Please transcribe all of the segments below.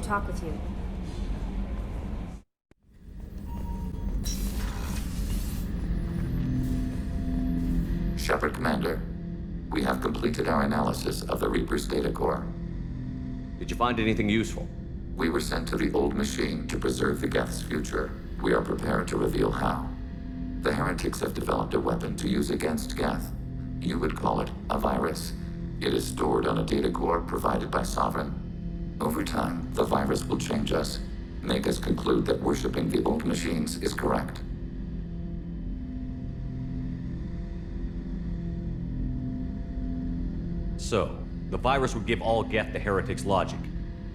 talk with you. Shepard Commander, we have completed our analysis of the Reaper's data core. Did you find anything useful? We were sent to the old machine to preserve the Geth's future. We are prepared to reveal how. The heretics have developed a weapon to use against Geth. You would call it a virus. It is stored on a data core provided by Sovereign. Over time, the virus will change us, make us conclude that worshipping the old machines is correct. So, the virus would give all Geth the heretics' logic,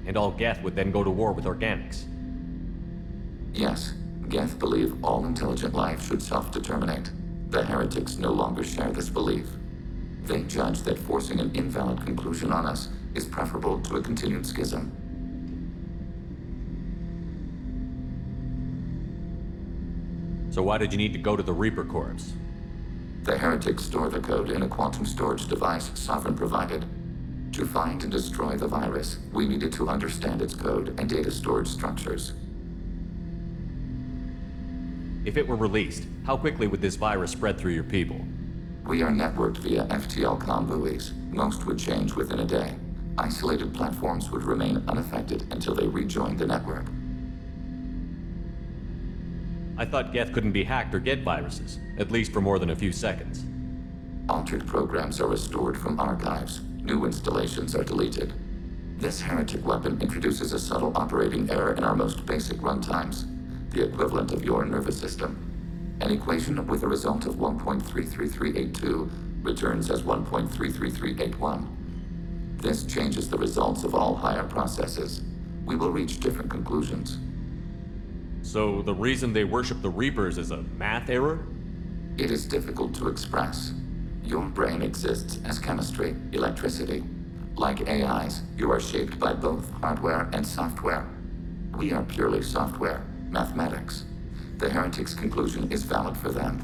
and all Geth would then go to war with organics. Yes, Geth believe all intelligent life should self-determinate. The heretics no longer share this belief. They judge that forcing an invalid conclusion on us is preferable to a continued schism. So why did you need to go to the Reaper Corps? The heretics store the code in a quantum storage device Sovereign provided. To find and destroy the virus, we needed to understand its code and data storage structures. If it were released, how quickly would this virus spread through your people? We are networked via FTL-COM buoys. Most would change within a day. Isolated platforms would remain unaffected until they rejoined the network. I thought Geth couldn't be hacked or get viruses, at least for more than a few seconds. Altered programs are restored from archives. New installations are deleted. This heretic weapon introduces a subtle operating error in our most basic runtimes, the equivalent of your nervous system. An equation with a result of 1.33382 returns as 1.33381. This changes the results of all higher processes. We will reach different conclusions. So the reason they worship the Reapers is a math error? It is difficult to express. Your brain exists as chemistry, electricity. Like AIs, you are shaped by both hardware and software. We are purely software, mathematics. The heretics' conclusion is valid for them.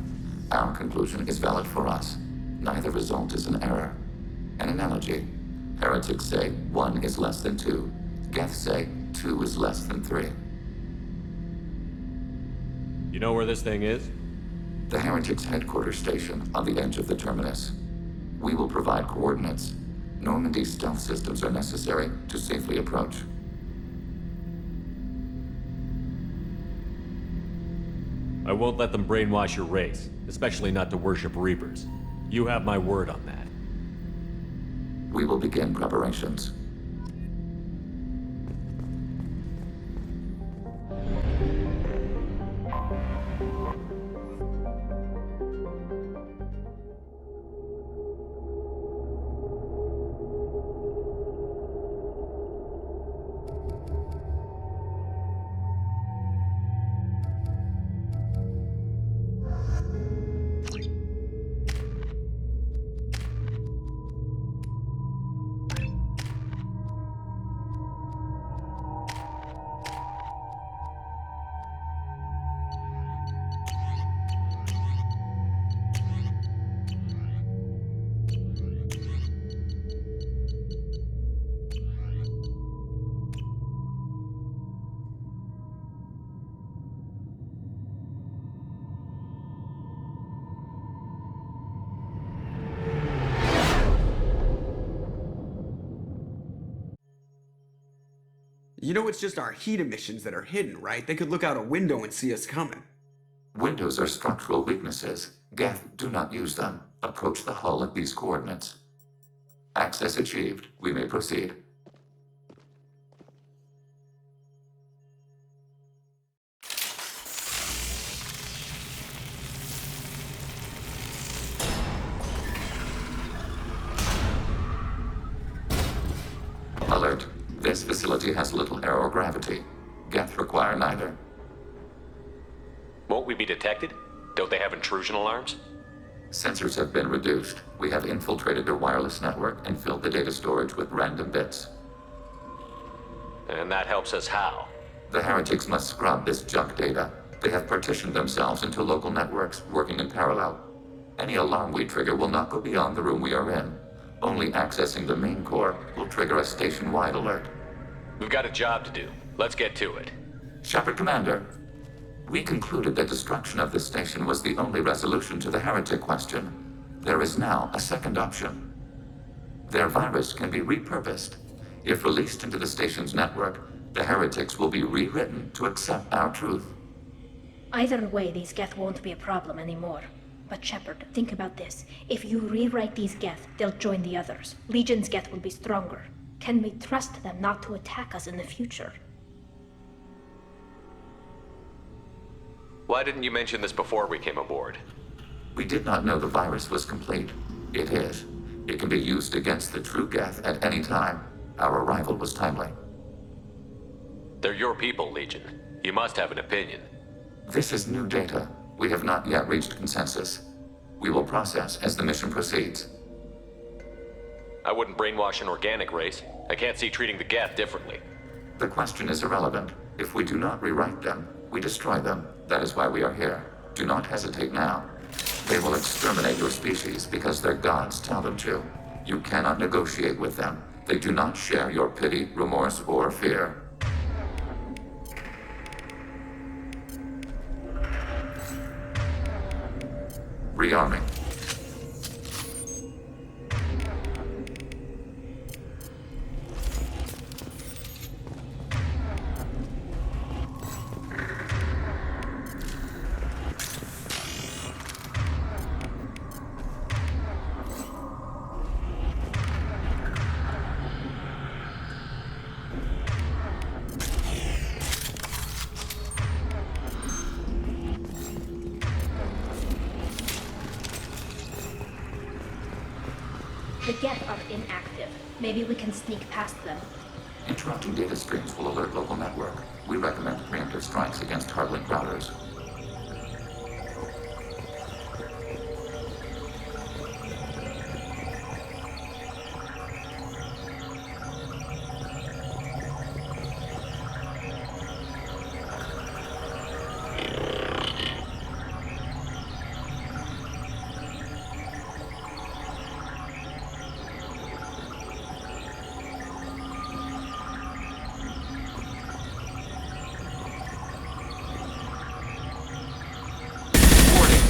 Our conclusion is valid for us. Neither result is an error. An analogy. Heretics say 1 is less than 2. Geth say 2 is less than 3. You know where this thing is? The heretics' headquarters station on the edge of the terminus. We will provide coordinates. Normandy's stealth systems are necessary to safely approach. I won't let them brainwash your race, especially not to worship Reapers. You have my word on that. We will begin preparations. You know it's just our heat emissions that are hidden, right? They could look out a window and see us coming. Windows are structural weaknesses. Geth, do not use them. Approach the hull at these coordinates. Access achieved. We may proceed. Alert. This facility has little aerogravity. Geth require neither. Won't we be detected? Don't they have intrusion alarms? Sensors have been reduced. We have infiltrated their wireless network and filled the data storage with random bits. And that helps us how? The heretics must scrub this junk data. They have partitioned themselves into local networks working in parallel. Any alarm we trigger will not go beyond the room we are in. Only accessing the main core will trigger a station-wide alert. We've got a job to do. Let's get to it. Shepard Commander, we concluded that destruction of this station was the only resolution to the heretic question. There is now a second option. Their virus can be repurposed. If released into the station's network, the heretics will be rewritten to accept our truth. Either way, these Geth won't be a problem anymore. But Shepard, think about this. If you rewrite these Geth, they'll join the others. Legion's Geth will be stronger. Can we trust them not to attack us in the future? Why didn't you mention this before we came aboard? We did not know the virus was complete. It is. It can be used against the true Geth at any time. Our arrival was timely. They're your people, Legion. You must have an opinion. This is new data. We have not yet reached consensus. We will process as the mission proceeds. I wouldn't brainwash an organic race. I can't see treating the Geth differently. The question is irrelevant. If we do not rewrite them, we destroy them. That is why we are here. Do not hesitate now. They will exterminate your species because their gods tell them to. You cannot negotiate with them. They do not share your pity, remorse, or fear. Rearming. The Geth are inactive. Maybe we can sneak past them. Interrupting data streams will alert local network. We recommend preemptive strikes against hardlink routers.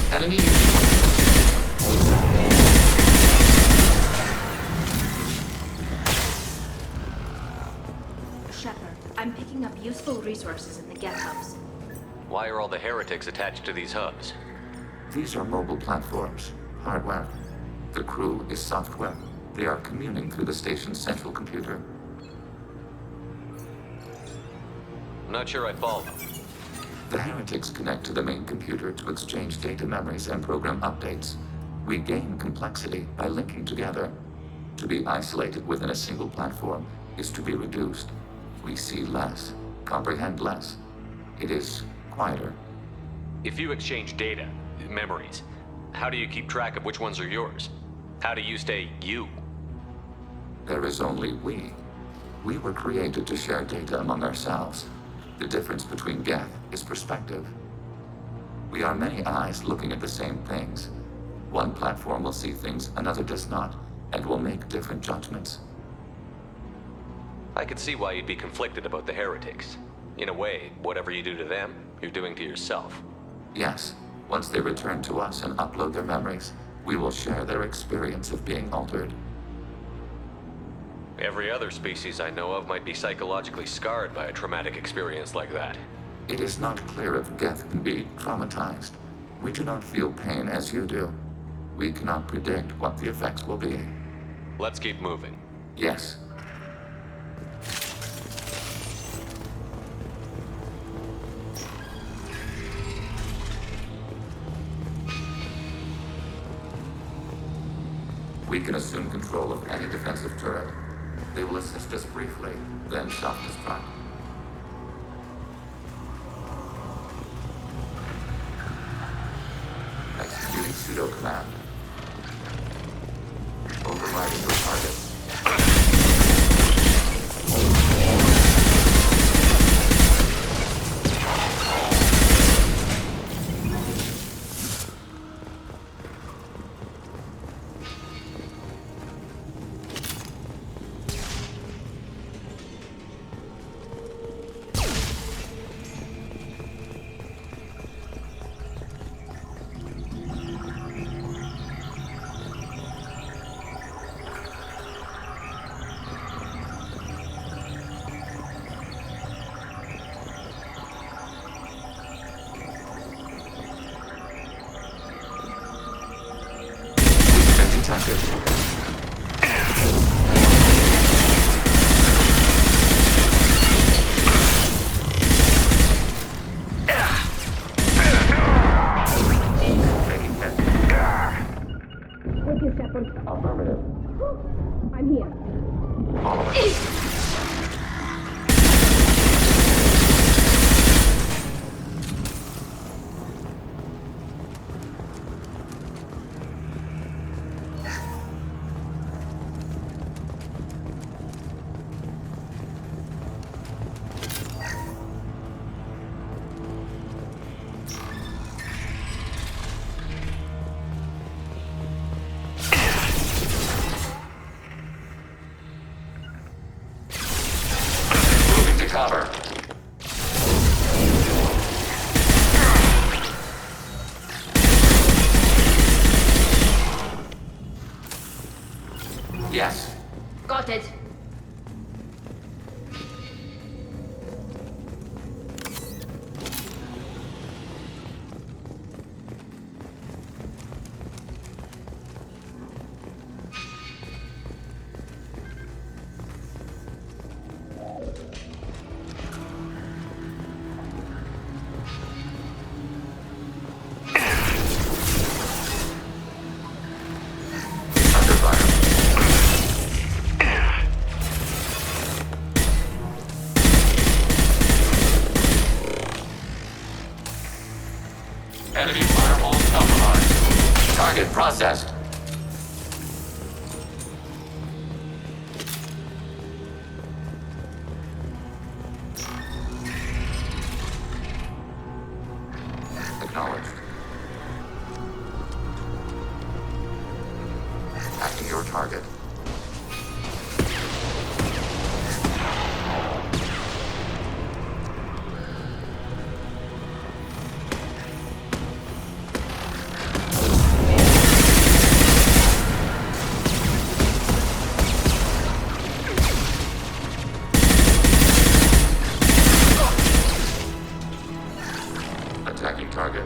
Enemy. Shepard, I'm picking up useful resources in the Geth hubs. Why are all the heretics attached to these hubs? These are mobile platforms, hardware. The crew is software. They are communing through the station's central computer. I'm not sure I follow. The heretics connect to the main computer to exchange data memories and program updates. We gain complexity by linking together. To be isolated within a single platform is to be reduced. We see less, comprehend less. It is quieter. If you exchange data, memories, how do you keep track of which ones are yours? How do you stay you? There is only we. We were created to share data among ourselves. The difference between Geth is perspective. We are many eyes looking at the same things. One platform will see things another does not, and will make different judgments. I could see why you'd be conflicted about the heretics. In a way, whatever you do to them, you're doing to yourself. Yes, once they return to us and upload their memories, we will share their experience of being altered. Every other species I know of might be psychologically scarred by a traumatic experience like that. It is not clear if Geth can be traumatized. We do not feel pain as you do. We cannot predict what the effects will be. Let's keep moving. Yes. We can assume control of any defensive turret. They will assist us briefly, then self-destruct. Executing pseudo-command. Overriding your target. I'm here. Follow it. Moving to cover. Yes. Got it. Under fire. Enemy firewall compromised. Target processed. Acknowledged. Hacking your target. Attacking target.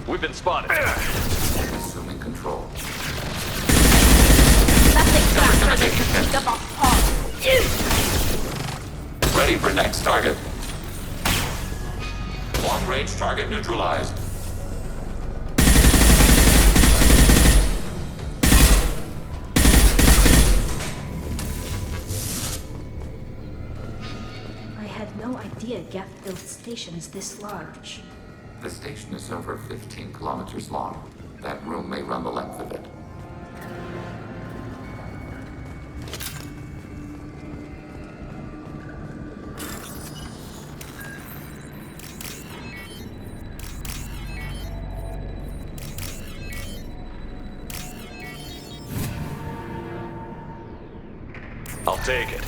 We've been spotted. Assuming control. Nothing gonna faster take than it. speed of a hawk. Ready for next target. Long-range target neutralized. I had no idea Geth built stations this large. The station is over 15 kilometers long. That room may run the length of it. I'll take it.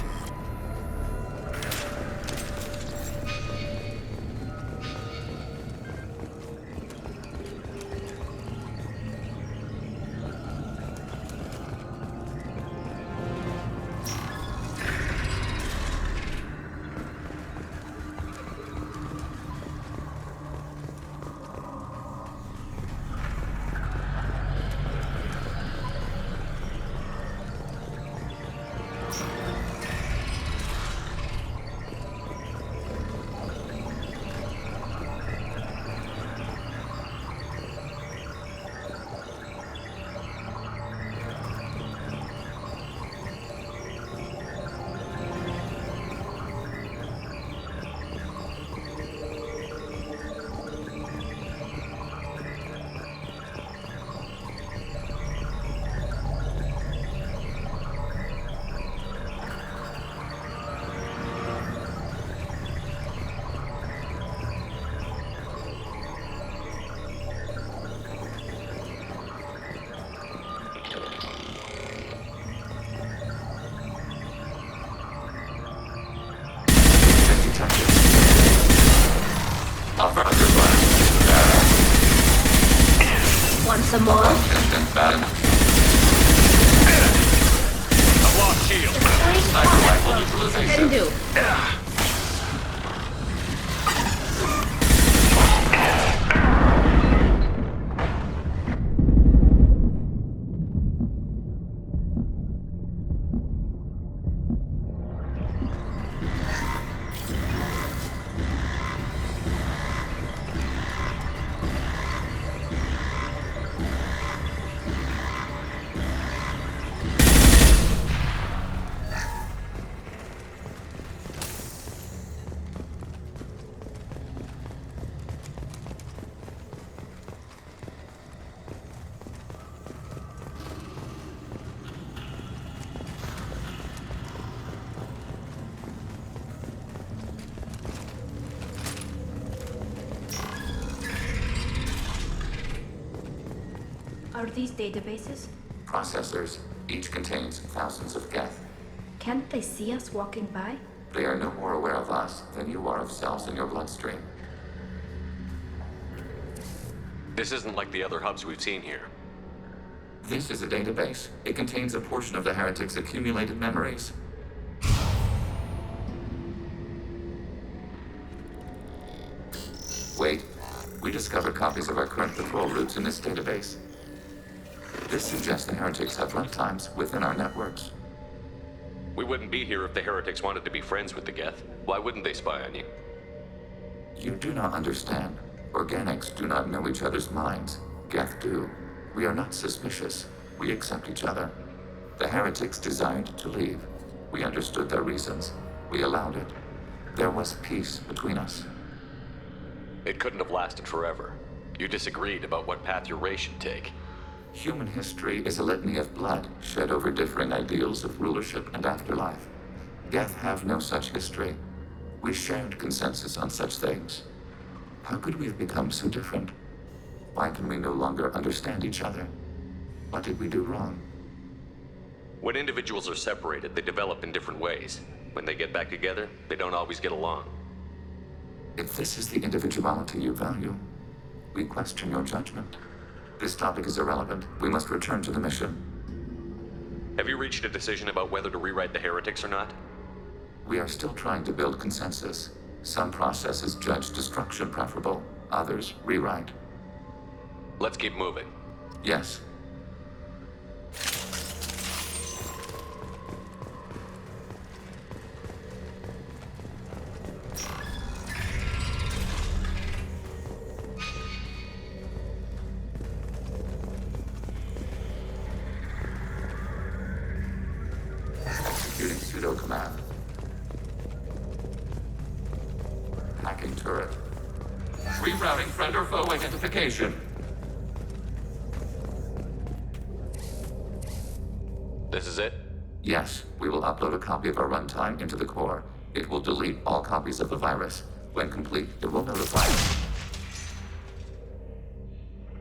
detected. Affirmative blast. Want some more? Instant ban. I've lost shield. Sniper rifle neutralization. Can do. Are these databases? Processors. Each contains thousands of geth. Can't they see us walking by? They are no more aware of us than you are of cells in your bloodstream. This isn't like the other hubs we've seen here. This is a database. It contains a portion of the heretic's accumulated memories. Wait. We discovered copies of our current patrol routes in this database. This suggests the heretics have runtimes within our networks. We wouldn't be here if the heretics wanted to be friends with the Geth. Why wouldn't they spy on you? You do not understand. Organics do not know each other's minds. Geth do. We are not suspicious. We accept each other. The heretics desired to leave. We understood their reasons. We allowed it. There was peace between us. It couldn't have lasted forever. You disagreed about what path your race should take. Human history is a litany of blood shed over differing ideals of rulership and afterlife. Geth have no such history. We shared consensus on such things. How could we have become so different? Why can we no longer understand each other? What did we do wrong? When individuals are separated, they develop in different ways. When they get back together, they don't always get along. If this is the individuality you value, we question your judgment. This topic is irrelevant. We must return to the mission. Have you reached a decision about whether to rewrite the heretics or not? We are still trying to build consensus. Some processes judge destruction preferable, others rewrite. Let's keep moving. Yes. Executing pseudo command. Hacking turret. Rerouting friend or foe identification. This is it? Yes, we will upload a copy of our runtime into the core. It will delete all copies of the virus. When complete, it will notify us.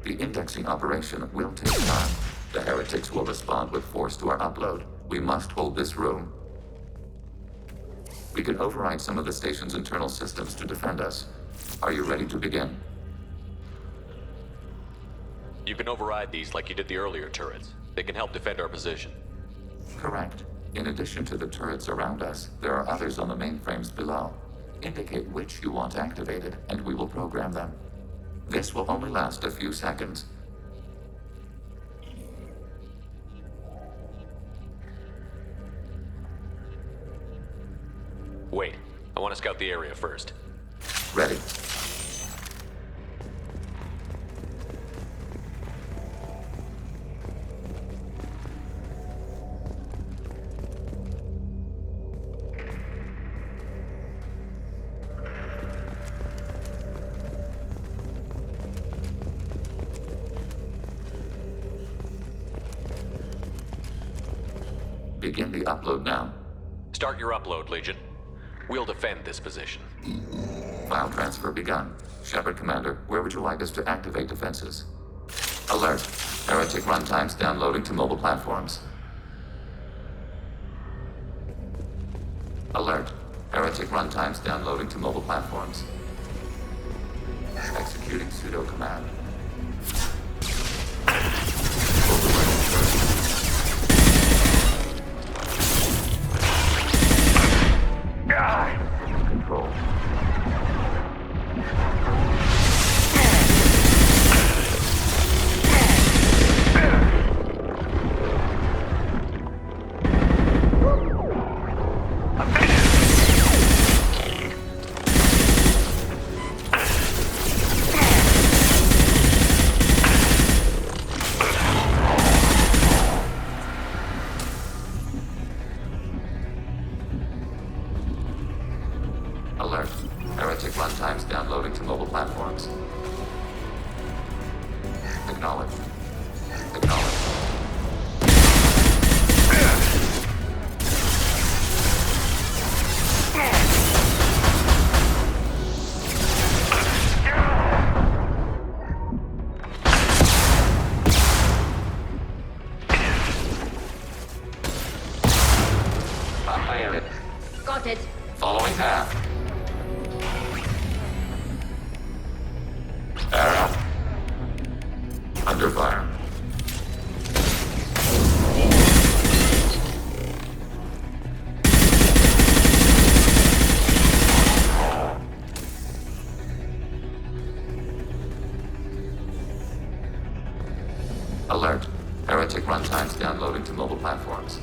The indexing operation will take time. The heretics will respond with force to our upload. We must hold this room. We can override some of the station's internal systems to defend us. Are you ready to begin? You can override these like you did the earlier turrets. They can help defend our position. Correct. In addition to the turrets around us, there are others on the mainframes below. Indicate which you want activated, and we will program them. This will only last a few seconds. Wait, I want to scout the area first. Ready. Begin the upload now. Start your upload, Legion. We'll defend this position. File transfer begun. Shepard Commander, where would you like us to activate defenses? Alert. Heretic runtimes downloading to mobile platforms. Alert. Heretic Heretic runtimes downloading to mobile platforms. Executing pseudo command. Control. Alert. Heretic runtimes downloading to mobile platforms. Acknowledged. Acknowledged. Behind it. Got it. Following path. Arrow. Under fire. Alert. Heretic runtimes downloading to mobile platforms.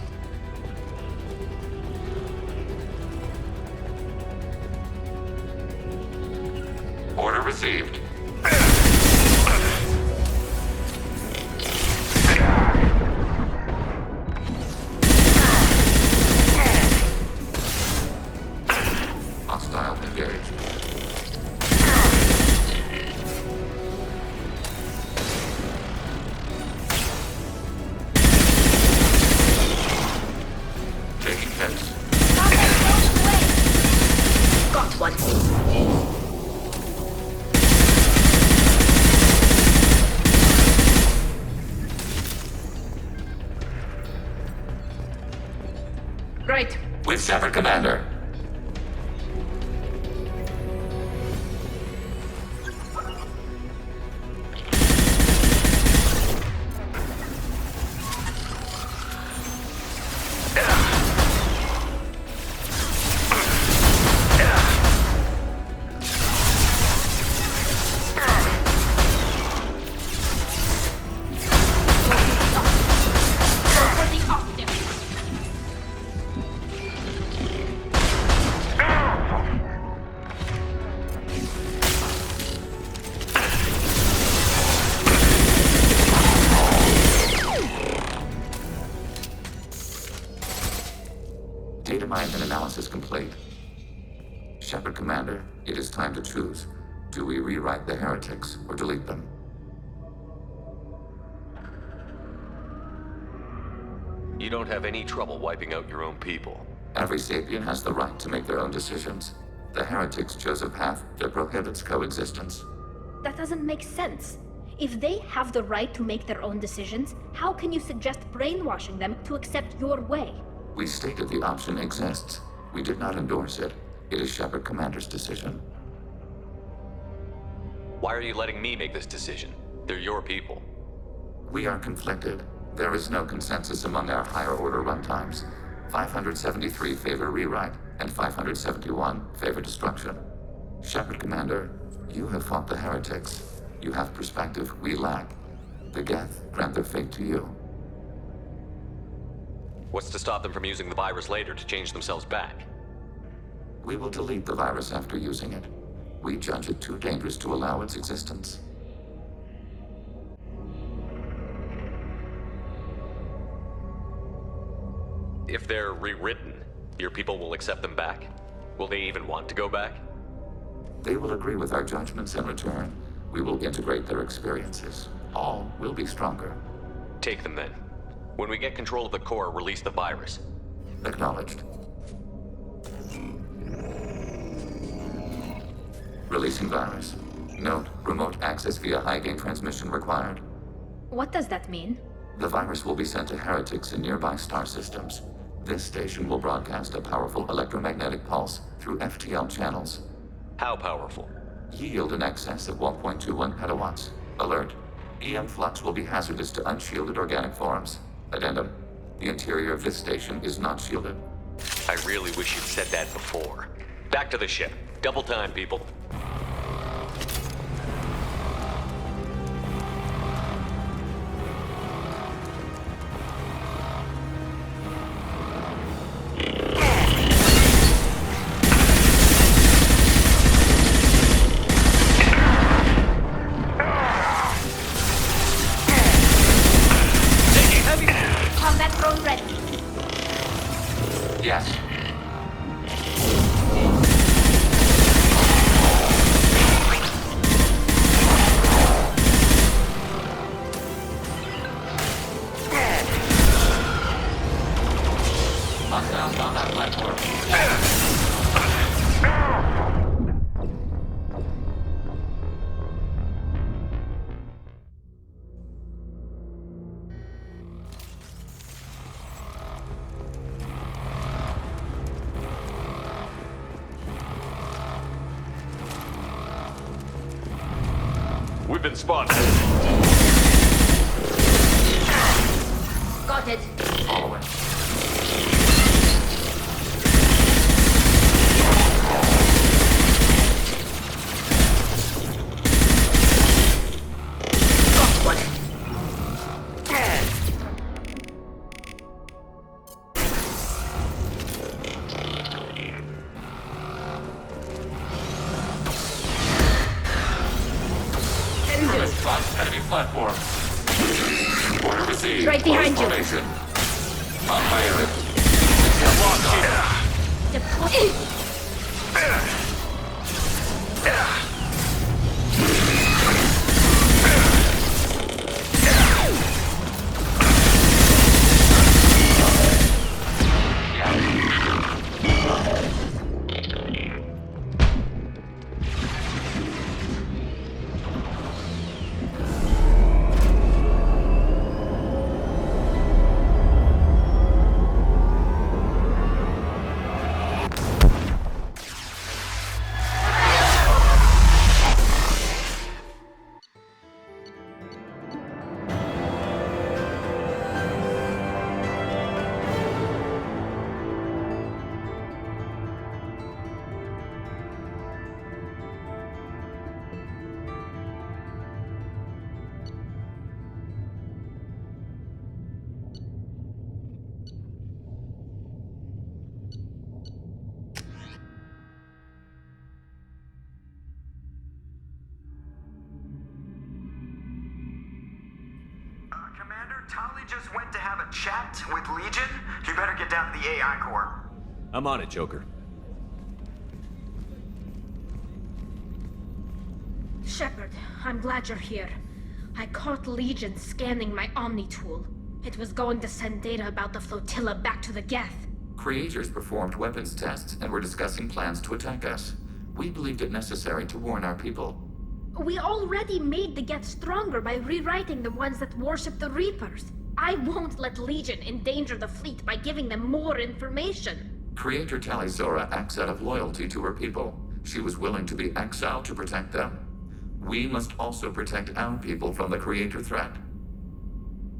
Order received. Hostile engaged. Taking hits. Got one. Right. With Shepard Commander. Data mine and analysis complete. Shepard Commander, it is time to choose. Do we rewrite the heretics or delete them? You don't have any trouble wiping out your own people. Every sapient has the right to make their own decisions. The heretics chose a path that prohibits coexistence. That doesn't make sense. If they have the right to make their own decisions, how can you suggest brainwashing them to accept your way? We stated the option exists. We did not endorse it. It is Shepard Commander's decision. Why are you letting me make this decision? They're your people. We are conflicted. There is no consensus among our higher order runtimes. 573 favor rewrite, and 571 favor destruction. Shepard Commander, you have fought the heretics. You have perspective we lack. The Geth grant their fate to you. What's to stop them from using the virus later to change themselves back? We will delete the virus after using it. We judge it too dangerous to allow its existence. If they're rewritten, your people will accept them back? Will they even want to go back? They will agree with our judgments in return. We will integrate their experiences. All will be stronger. Take them then. When we get control of the core, release the virus. Acknowledged. Releasing virus. Note, remote access via high-gain transmission required. What does that mean? The virus will be sent to heretics in nearby star systems. This station will broadcast a powerful electromagnetic pulse through FTL channels. How powerful? Yield in excess of 1.21 petawatts. Alert. EM flux will be hazardous to unshielded organic forms. Addendum. The interior of this station is not shielded. I really wish you'd said that before. Back to the ship. Double time, people. Combat drone ready. Yes. Hostiles on that platform. We've been spotted. Got it. Following. Got one. Response enemy platform. Order received. Right behind you. Formation. On fire. Deploy. Commander, Tali just went to have a chat with Legion. You better get down to the AI core. I'm on it, Joker. Shepard, I'm glad you're here. I caught Legion scanning my Omni tool. It was going to send data about the flotilla back to the Geth. Creators performed weapons tests and were discussing plans to attack us. We believed it necessary to warn our people. We already made the Geth stronger by rewriting the ones that worship the Reapers. I won't let Legion endanger the fleet by giving them more information. Creator Talizora acts out of loyalty to her people. She was willing to be exiled to protect them. We must also protect our people from the Creator threat.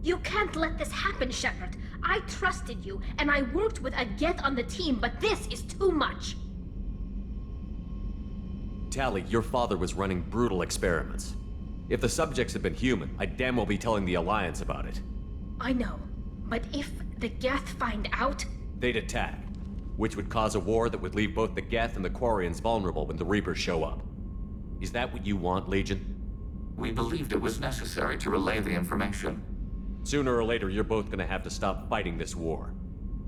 You can't let this happen, Shepard. I trusted you, and I worked with a Geth on the team, but this is too much. Tali, your father was running brutal experiments. If the subjects had been human, I'd damn well be telling the Alliance about it. I know, but if the Geth find out, They'd attack, which would cause a war that would leave both the Geth and the Quarians vulnerable when the Reapers show up. Is that what you want, Legion? We believed it was necessary to relay the information. Sooner or later, you're both gonna have to stop fighting this war.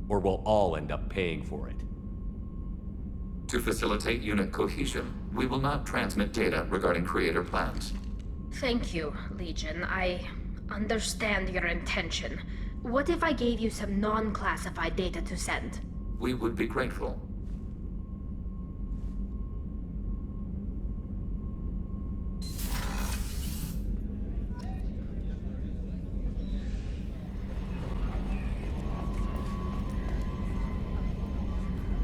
Or we'll all end up paying for it. To facilitate unit cohesion, we will not transmit data regarding Creator plans. thank you, Legion. I understand your intention. What if I gave you some non-classified data to send? We would be grateful.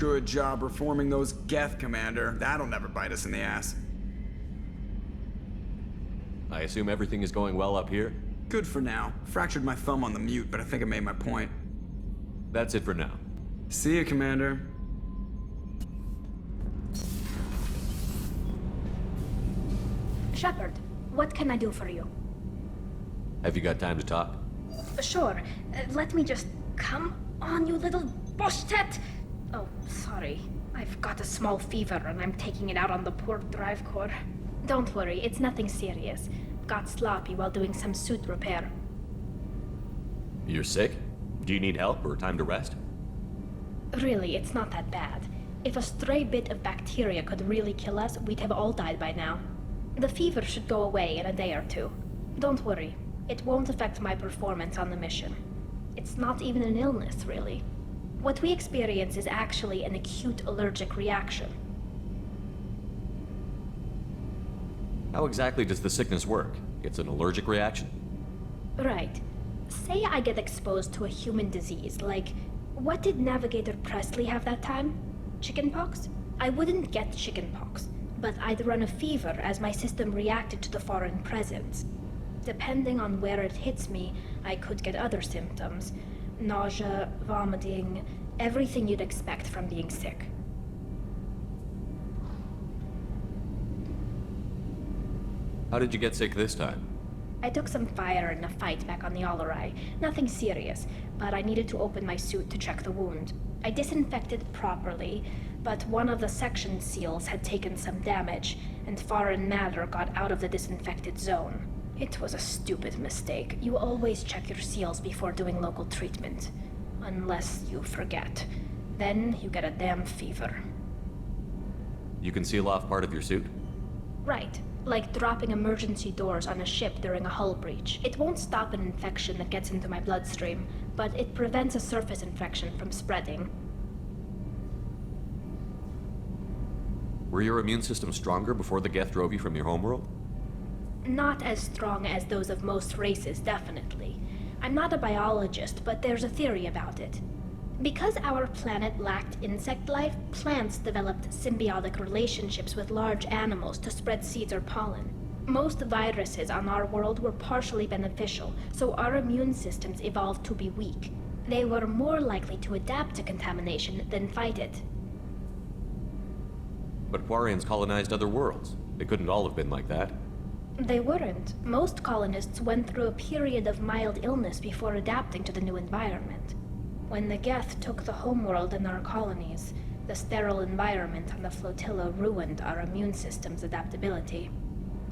Good job reforming those Geth, Commander. That'll never bite us in the ass. I assume everything is going well up here? Good for now. Fractured my thumb on the mute, but I think I made my point. That's it for now. See ya, Commander. Shepard, what can I do for you? Have you got time to talk? Sure. Let me just... Come on, you little bushtet! Oh, sorry. I've got a small fever and I'm taking it out on the poor drive core. Don't worry, it's nothing serious. Got sloppy while doing some suit repair. You're sick? Do you need help or time to rest? Really, it's not that bad. If a stray bit of bacteria could really kill us, we'd have all died by now. The fever should go away in a day or two. Don't worry. It won't affect my performance on the mission. It's not even an illness, really. What we experience is actually an acute allergic reaction. How exactly does the sickness work? It's an allergic reaction? Right. Say I get exposed to a human disease, like... What did Navigator Presley have that time? Chickenpox? I wouldn't get chickenpox, but I'd run a fever as my system reacted to the foreign presence. Depending on where it hits me, I could get other symptoms. Nausea, vomiting, everything you'd expect from being sick. How did you get sick this time? I took some fire in a fight back on the Alarai. Nothing serious, but I needed to open my suit to check the wound. I disinfected properly, but one of the section seals had taken some damage, and foreign matter got out of the disinfected zone. It was a stupid mistake. You always check your seals before doing local treatment. Unless you forget. Then you get a damn fever. You can seal off part of your suit? Right. Like dropping emergency doors on a ship during a hull breach. It won't stop an infection that gets into my bloodstream, but it prevents a surface infection from spreading. Were your immune system stronger before the Geth drove you from your homeworld? Not as strong as those of most races, definitely. I'm not a biologist, but there's a theory about it. Because our planet lacked insect life, plants developed symbiotic relationships with large animals to spread seeds or pollen. Most viruses on our world were partially beneficial, so our immune systems evolved to be weak. They were more likely to adapt to contamination than fight it. But Quarians colonized other worlds. They couldn't all have been like that. They weren't. Most colonists went through a period of mild illness before adapting to the new environment. When the Geth took the homeworld and our colonies, the sterile environment on the flotilla ruined our immune system's adaptability.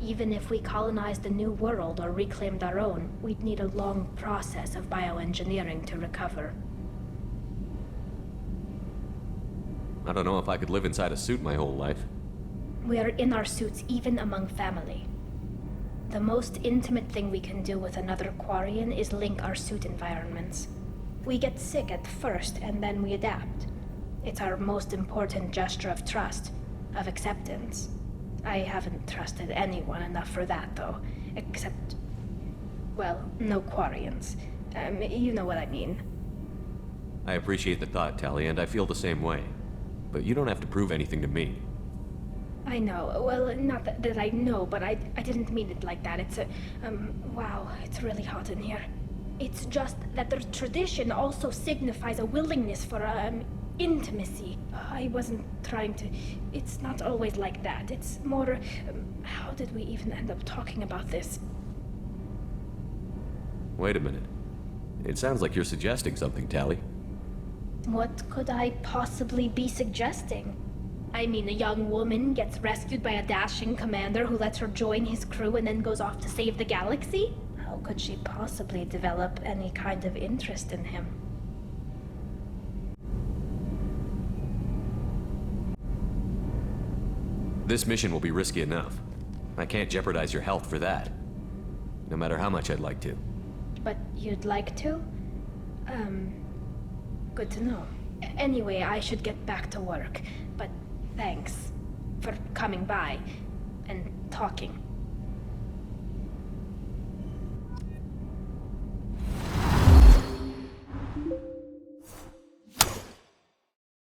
Even if we colonized a new world or reclaimed our own, we'd need a long process of bioengineering to recover. I don't know if I could live inside a suit my whole life. We are in our suits even among family. The most intimate thing we can do with another Quarian is link our suit environments. We get sick at first, and then we adapt. It's our most important gesture of trust, of acceptance. I haven't trusted anyone enough for that, though. Except... well, no Quarians. You know what I mean. I appreciate the thought, Tali, and I feel the same way. But you don't have to prove anything to me. I know. Well, not that I know, but I didn't mean it like that. It's a... wow, it's really hot in here. It's just that the tradition also signifies a willingness for, intimacy. I wasn't trying to... It's not always like that. It's more... how did we even end up talking about this? Wait a minute. It sounds like you're suggesting something, Tali. What could I possibly be suggesting? I mean, a young woman gets rescued by a dashing commander who lets her join his crew and then goes off to save the galaxy? How could she possibly develop any kind of interest in him? This mission will be risky enough. I can't jeopardize your health for that. No matter how much I'd like to. But you'd like to? Good to know. Anyway, I should get back to work. But thanks for coming by and talking.